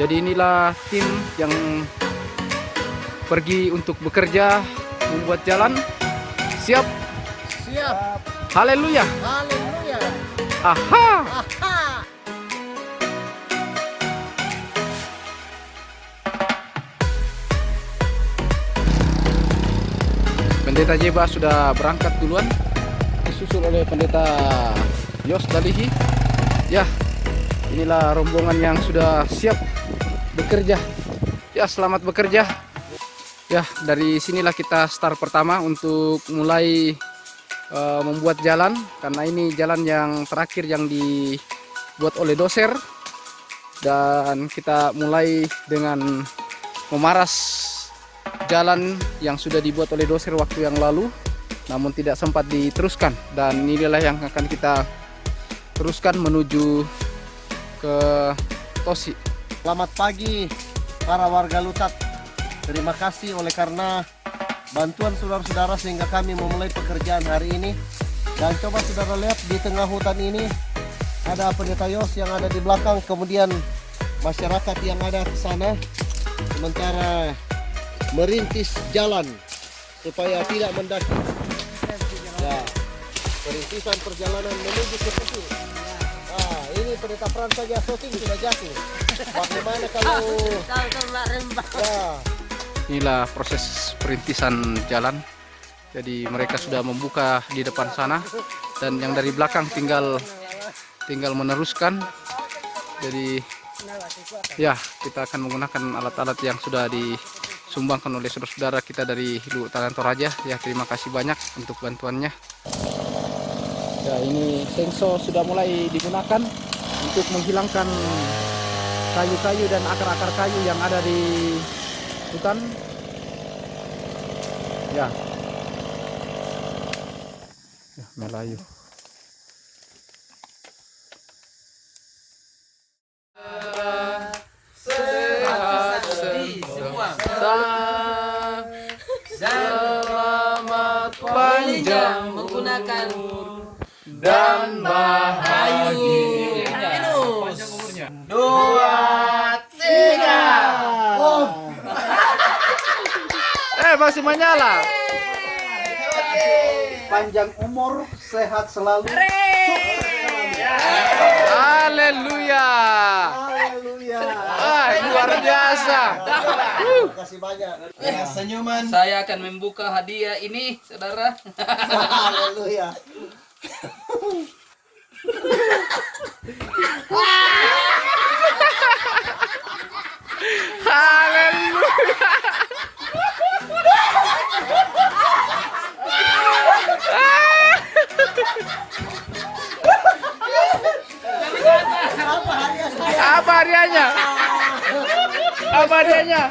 Jadi inilah tim yang pergi untuk bekerja membuat jalan. Siap? Siap. Haleluya. Haleluya. Aha. Aha. Pendeta Jeba sudah berangkat duluan, disusul oleh Pendeta Yos Dalihi. Ya, inilah rombongan yang sudah siap bekerja. Ya, selamat bekerja. Ya, dari sinilah kita start pertama untuk mulai membuat jalan, karena ini jalan yang terakhir yang dibuat oleh doser. Dan kita mulai dengan memaras jalan yang sudah dibuat oleh doser waktu yang lalu, namun tidak sempat diteruskan. Dan inilah yang akan kita teruskan menuju ke Tosi. Selamat pagi para warga Lutat. Terima kasih oleh karena bantuan saudara-saudara sehingga kami memulai pekerjaan hari ini. Dan coba saudara lihat di tengah hutan ini ada Pendeta Yos yang ada di belakang, kemudian masyarakat yang ada ke sana sementara merintis jalan supaya tidak mendaki. Ya, perintisan perjalanan menuju ke Tosi. Ah, ini Pendeta Frans saja syuting sudah jatuh. Bagaimana kalau ya, Inilah proses perintisan jalan. Jadi mereka sudah membuka di depan sana, dan yang dari belakang tinggal meneruskan. Jadi ya, kita akan menggunakan alat-alat yang sudah disumbangkan oleh saudara-saudara kita dari Lutan Toraja. Ya, terima kasih banyak untuk bantuannya. Ya, ini sengso sudah mulai digunakan untuk menghilangkan kayu-kayu dan akar-akar kayu yang ada di hutan. Ya, Melayu. Selamat panjang menggunakan dan bahagia. Dua, tiga. Masih menyala. panjang umur, sehat selalu. Haleluya. Haleluya. Luar biasa. Terima kasih banyak. Ya, senyuman. Saya akan membuka hadiah ini, saudara. Haleluya. Haleluya. Apa hadiahnya? Apa hadiahnya?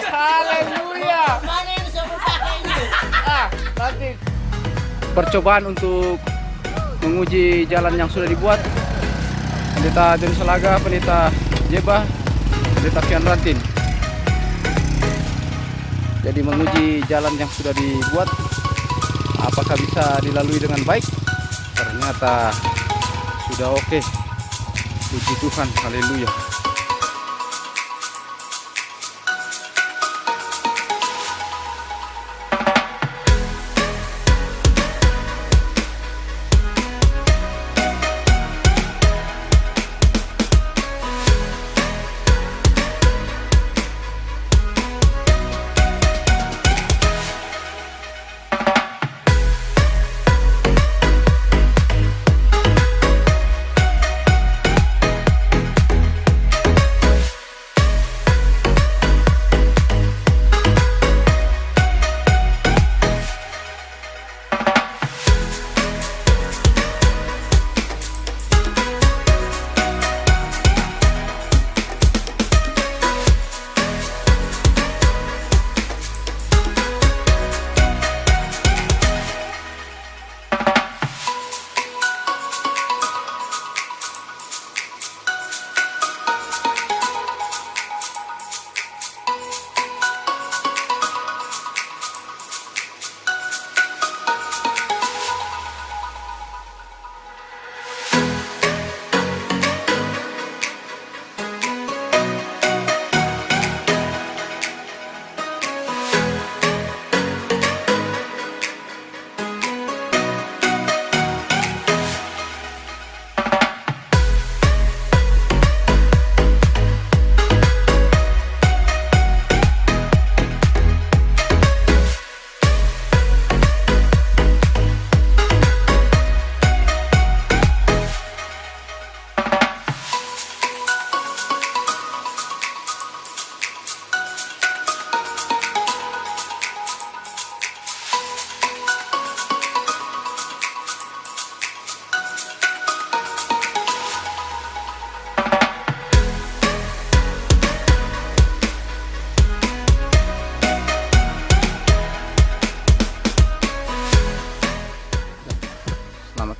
Haleluya. Nanti percobaan untuk menguji jalan yang sudah dibuat. Pendeta John Salaga, Pendeta Jeba, Pendeta Fian Rantin. Jadi menguji jalan yang sudah dibuat, apakah bisa dilalui dengan baik. Ternyata sudah oke. Puji Tuhan, haleluya.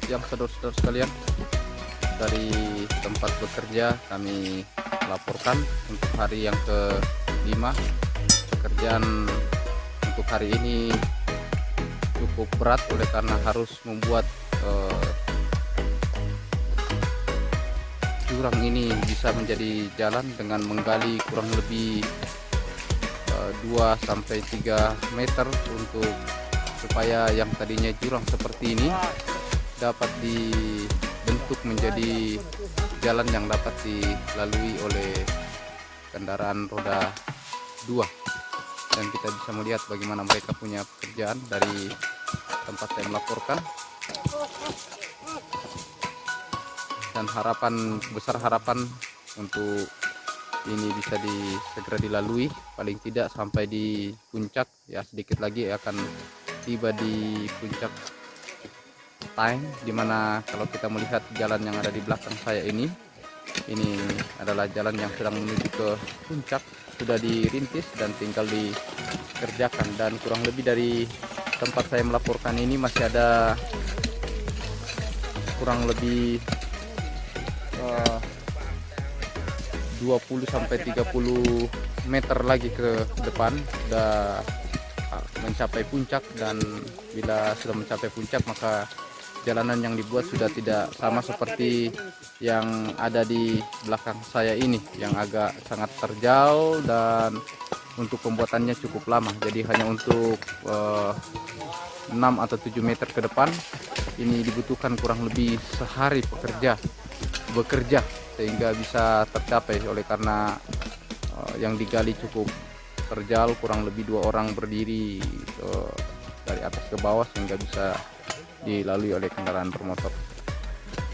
siang saudara-saudara sekalian. Dari tempat bekerja kami laporkan untuk hari yang ke-5. Pekerjaan untuk hari ini cukup berat oleh karena harus membuat jurang ini bisa menjadi jalan dengan menggali kurang lebih 2-3 meter untuk supaya yang tadinya jurang seperti ini dapat dibentuk menjadi jalan yang dapat dilalui oleh kendaraan roda 2. Dan kita bisa melihat bagaimana mereka punya pekerjaan dari tempat saya melaporkan. Dan besar harapan untuk ini bisa segera dilalui, paling tidak sampai di puncak. Ya, sedikit lagi akan tiba di puncak Taeng, dimana kalau kita melihat jalan yang ada di belakang saya ini adalah jalan yang sedang menuju ke puncak, sudah dirintis dan tinggal dikerjakan. Dan kurang lebih dari tempat saya melaporkan ini masih ada kurang lebih 20-30 meter lagi ke depan sudah mencapai puncak. Dan bila sudah mencapai puncak, maka jalanan yang dibuat sudah tidak sama seperti yang ada di belakang saya ini, yang agak sangat terjal dan untuk pembuatannya cukup lama. Jadi hanya untuk 6 atau 7 meter ke depan ini dibutuhkan kurang lebih sehari bekerja sehingga bisa tercapai, oleh karena yang digali cukup terjal, kurang lebih 2 orang berdiri dari atas ke bawah sehingga bisa dilalui oleh kendaraan bermotor.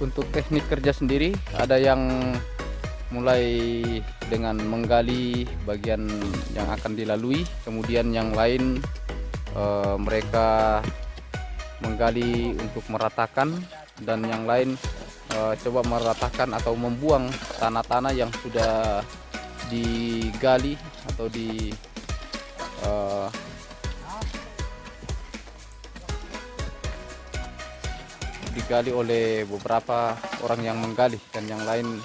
Untuk teknik kerja sendiri, ada yang mulai dengan menggali bagian yang akan dilalui, kemudian yang lain mereka menggali untuk meratakan, dan yang lain coba meratakan atau membuang tanah-tanah yang sudah digali atau digali oleh beberapa orang yang menggali, dan yang lain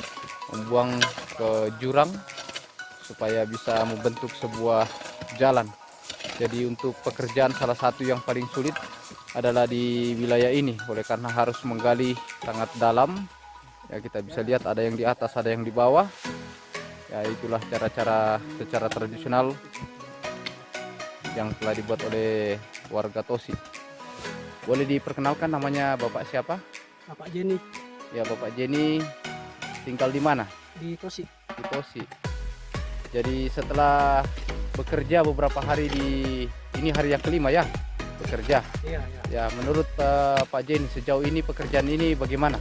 membuang ke jurang supaya bisa membentuk sebuah jalan. Jadi untuk pekerjaan salah satu yang paling sulit adalah di wilayah ini, oleh karena harus menggali sangat dalam. Ya, kita bisa lihat ada yang di atas, ada yang di bawah. Ya, itulah cara-cara secara tradisional yang telah dibuat oleh warga Tosi. Boleh diperkenalkan namanya Bapak siapa? Bapak Jenny. Ya, Bapak Jenny tinggal di mana? Di Tosi. Di Tosi. Jadi setelah bekerja beberapa hari ini hari yang ke-5 ya bekerja. Iya. Ya, menurut Pak Jenny sejauh ini pekerjaan ini bagaimana?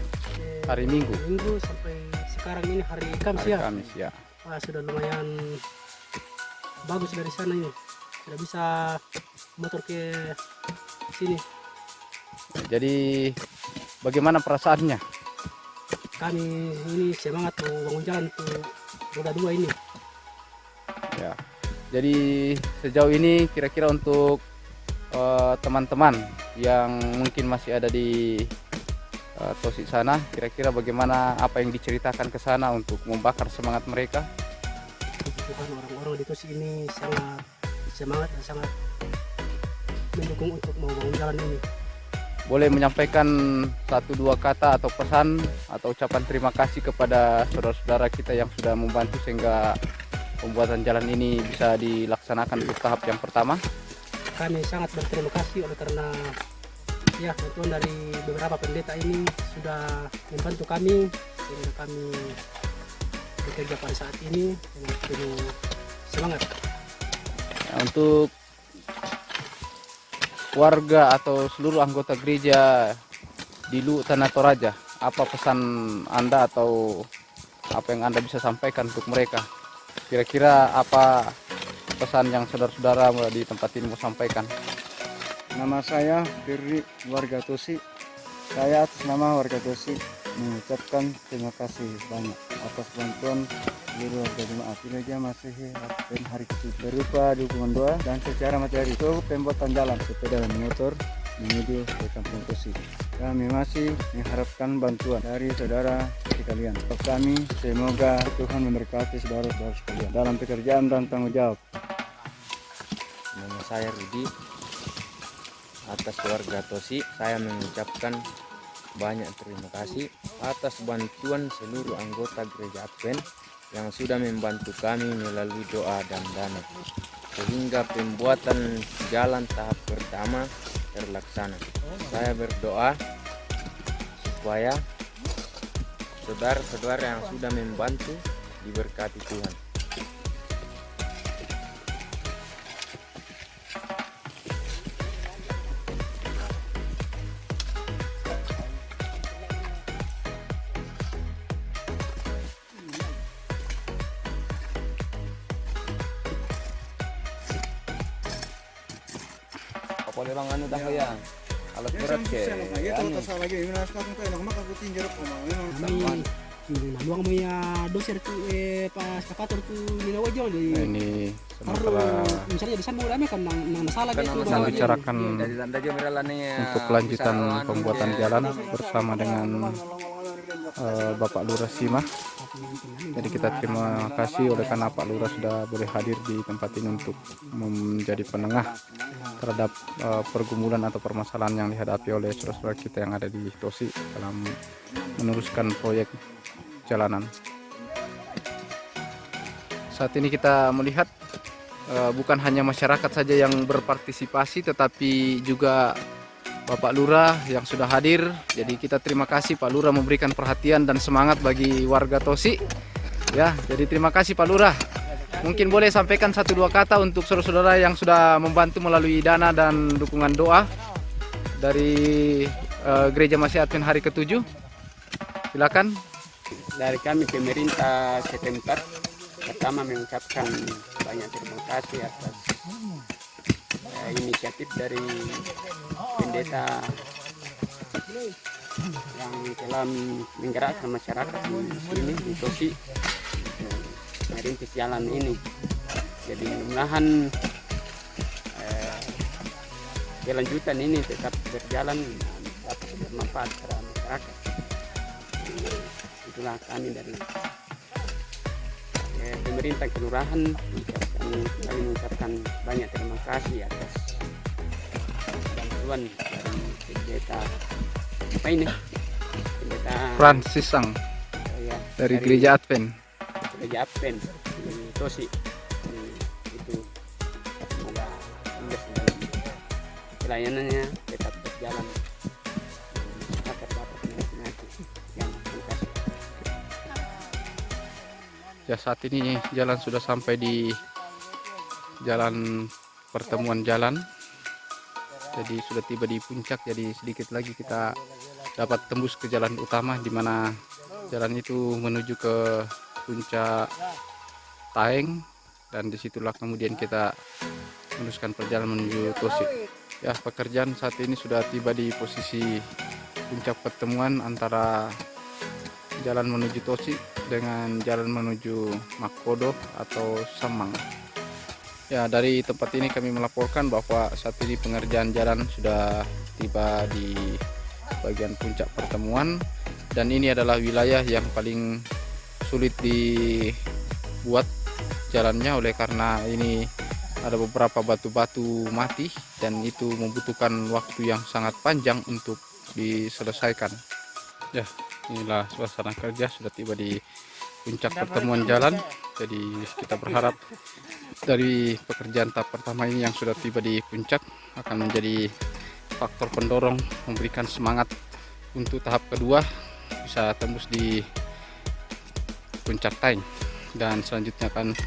Hari Minggu. Minggu sampai sekarang ini hari Kamis Hari ya. Kamis ya. Sudah lumayan bagus dari sana ini. Sudah bisa motor ke sini. Jadi bagaimana perasaannya? Kami ini semangat mau bangun jalan untuk roda 2 ini. Ya. Jadi sejauh ini kira-kira untuk teman-teman yang mungkin masih ada di Tosi sana, kira-kira bagaimana, apa yang diceritakan ke sana untuk membakar semangat mereka? Tuhan, orang-orang di Tosi ini sangat semangat dan sangat mendukung untuk mau bangun jalan ini. Boleh menyampaikan 1-2 kata atau pesan atau ucapan terima kasih kepada saudara-saudara kita yang sudah membantu sehingga pembuatan jalan ini bisa dilaksanakan untuk tahap yang pertama? Kami sangat berterima kasih oleh karena ya bantuan dari beberapa pendeta ini sudah membantu kami sehingga kami bekerja pada saat ini dengan penuh semangat. Ya, untuk warga atau seluruh anggota gereja di Lu Tanah Toraja, apa pesan Anda atau apa yang Anda bisa sampaikan untuk mereka? Kira-kira apa pesan yang saudara-saudara di tempat ini mau sampaikan? Nama saya Firly, warga Tosi. Saya atas nama warga Tosi mengucapkan terima kasih banyak atas bantuan seluruh warga jemaat Gereja Masihi dan hari kecil berupa dukungan doa dan secara materi untuk pembuatan jalan sepeda dan motor menuju ke Kampung Tosi. Kami masih mengharapkan bantuan dari saudara sekalian. Untuk kami, semoga Tuhan memberkati saudara-saudara sekalian dalam pekerjaan dan tanggung jawab. Nama saya Rudi. Atas warga Tosi, saya mengucapkan banyak terima kasih atas bantuan seluruh anggota Gereja Advent yang sudah membantu kami melalui doa dan dana, sehingga pembuatan jalan tahap pertama terlaksana. Saya berdoa supaya saudara-saudara yang sudah membantu diberkati Tuhan. Boleh bang anu dah ya. Alat berat ke. Anu. Kami naluang mo ya doser tu pas kapator tu ninawa jol di Ini Baru sementara misalnya di sana rame kan nang masalah Kan gitu. sedang bicarakan Dari tanda aja meralannya. untuk kelanjutan pembuatan jalan bersama dengan Bapak Lurah Sima. Jadi kita terima kasih oleh karena Pak Lurah sudah boleh hadir di tempat ini untuk menjadi penengah terhadap pergumulan atau permasalahan yang dihadapi oleh saudara-saudara kita yang ada di Tosi dalam meneruskan proyek jalanan. Saat ini kita melihat bukan hanya masyarakat saja yang berpartisipasi, tetapi juga Bapak Lurah yang sudah hadir. Jadi kita terima kasih Pak Lurah memberikan perhatian dan semangat bagi warga Tosi. Ya, jadi terima kasih Pak Lurah. Mungkin boleh sampaikan 1-2 kata untuk saudara-saudara yang sudah membantu melalui dana dan dukungan doa dari Gereja Masih Advent hari ke-7. Silakan. Dari kami pemerintah setempat, pertama mengucapkan banyak terima kasih atas inisiatif dari pendeta yang telah menggerakkan masyarakat di sini di Tosi merintis jalan ini. Jadi mudah-mudahan kelanjutan ini tetap berjalan dan dapat bermanfaat pada masyarakat. Itulah kami dari pemerintah kelurahan mengucapkan banyak terima kasih atas bantuan dari pendeta apa ini? Pendeta Francis Sang ya, dari Gereja Advent. Gereja Advent di Tosi. Itu semoga sukses dalam pelayanannya tetap berjalan. Masyarakat dapat menikmati. Yang terima kasih. Ya, saat ini jalan sudah sampai di jalan pertemuan jalan. Jadi sudah tiba di puncak, jadi sedikit lagi kita dapat tembus ke jalan utama di mana jalan itu menuju ke puncak Taeng, dan disitulah kemudian kita meneruskan perjalanan menuju Tosi. Ya, pekerjaan saat ini sudah tiba di posisi puncak pertemuan antara jalan menuju Tosi dengan jalan menuju Makodo atau Samang. Ya, dari tempat ini kami melaporkan bahwa saat ini pengerjaan jalan sudah tiba di bagian puncak pertemuan, dan ini adalah wilayah yang paling sulit dibuat jalannya oleh karena ini ada beberapa batu-batu mati dan itu membutuhkan waktu yang sangat panjang untuk diselesaikan. Ya, inilah suasana kerja sudah tiba di puncak pertemuan jalan. Jadi kita berharap dari pekerjaan tahap pertama ini yang sudah tiba di puncak akan menjadi faktor pendorong memberikan semangat untuk tahap kedua bisa tembus di puncak Taeng, dan selanjutnya akan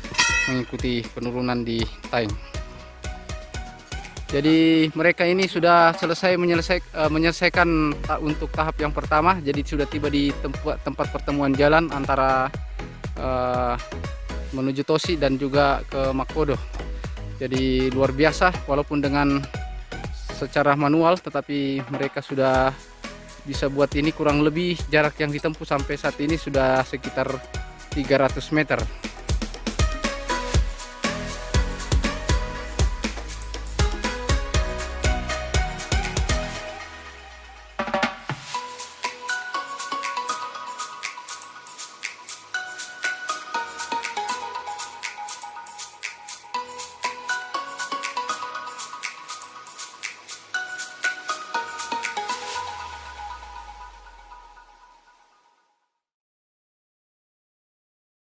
mengikuti penurunan di Taeng. Jadi mereka ini sudah selesai menyelesaikan untuk tahap yang pertama. Jadi sudah tiba di tempat pertemuan jalan antara menuju Tosi dan juga ke Makodo. Jadi luar biasa, walaupun dengan secara manual, tetapi mereka sudah bisa buat ini. Kurang lebih jarak yang ditempuh sampai saat ini sudah sekitar 300 meter.